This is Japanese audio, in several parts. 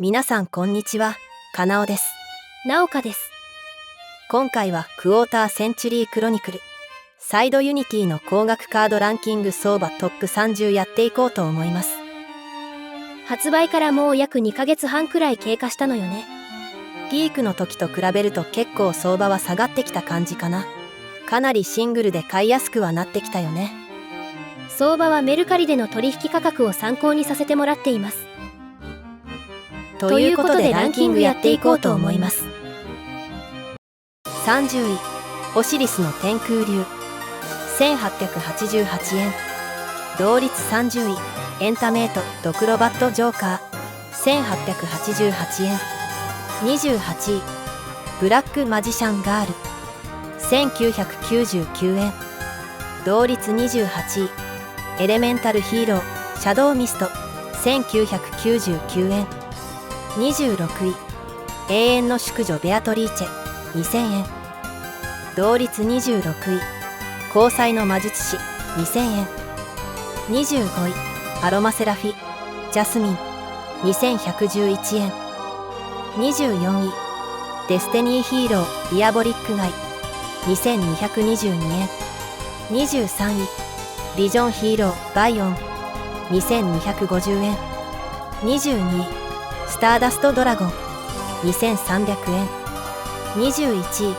皆さんこんにちは、かなおです。なおかです。今回はクォーターセンチュリークロニクルサイドユニティの高額カードランキング相場トップ30やっていこうと思います。発売からもう約2ヶ月半くらい経過したのよね。ピークの時と比べると結構相場は下がってきた感じかな。かなりシングルで買いやすくはなってきたよね。相場はメルカリでの取引価格を参考にさせてもらっています。ということでランキングやっていこうと思います。30位、オシリスの天空竜1888円。同率30位、エンタメイトドクロバットジョーカー1888円。28位、ブラックマジシャンガール1999円。同率28位、エレメンタルヒーローシャドウミスト1999円。26位、永遠の淑女ベアトリーチェ2000円。同率26位、交際の魔術師2000円。25位、アロマセラフィジャスミン2111円。24位、デスティニーヒーローディアボリックガイ2222円。23位、ビジョンヒーローバイオン2250円。22位、スターダストドラゴン2300円。21位、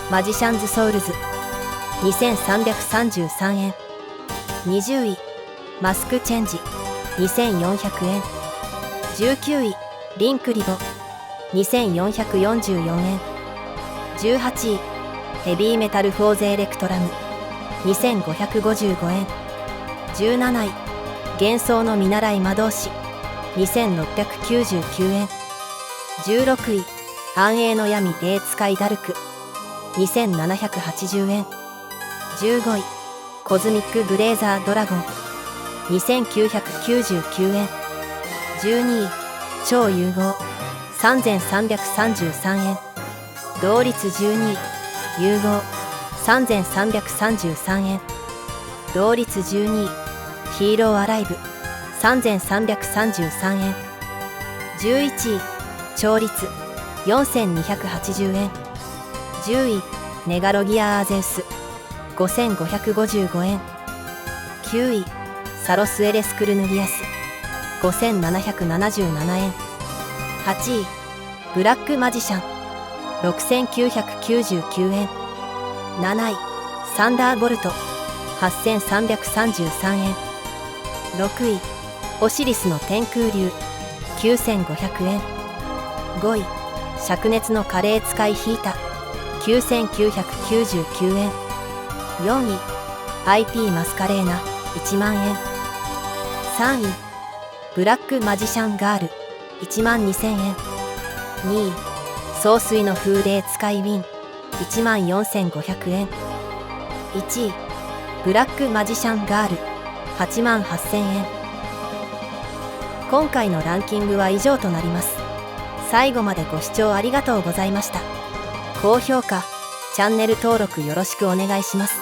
マジシャンズソウルズ2333円。20位、マスクチェンジ2400円。19位、リンクリボ2444円。18位、ヘビーメタルフォーゼエレクトラム2555円。17位、幻想の見習い魔導士2699円。16位、暗影の闇霊使いダルク2780円。15位、コズミックブレイザードラゴン2999円。12位、超融合3333円。同率12位、融合3333円。同率12位、ヒーローアライブ3333円。11位、調律4280円。10位、ネガロギア・アーゼウス5555円。9位、サロス・エレスクルヌギアス5777円。8位、ブラックマジシャン6999円。7位、サンダーボルト8333円。6位、オシリスの天空竜9500円。5位、灼熱のカレー使いヒータ9999円。4位、IP マスカレーナ1万円。3位、ブラックマジシャンガール1万2000円。2位、総帥の風霊使いウィン1万4500円。1位、ブラックマジシャンガール8万8000円。今回のランキングは以上となります。最後までご視聴ありがとうございました。高評価、チャンネル登録よろしくお願いします。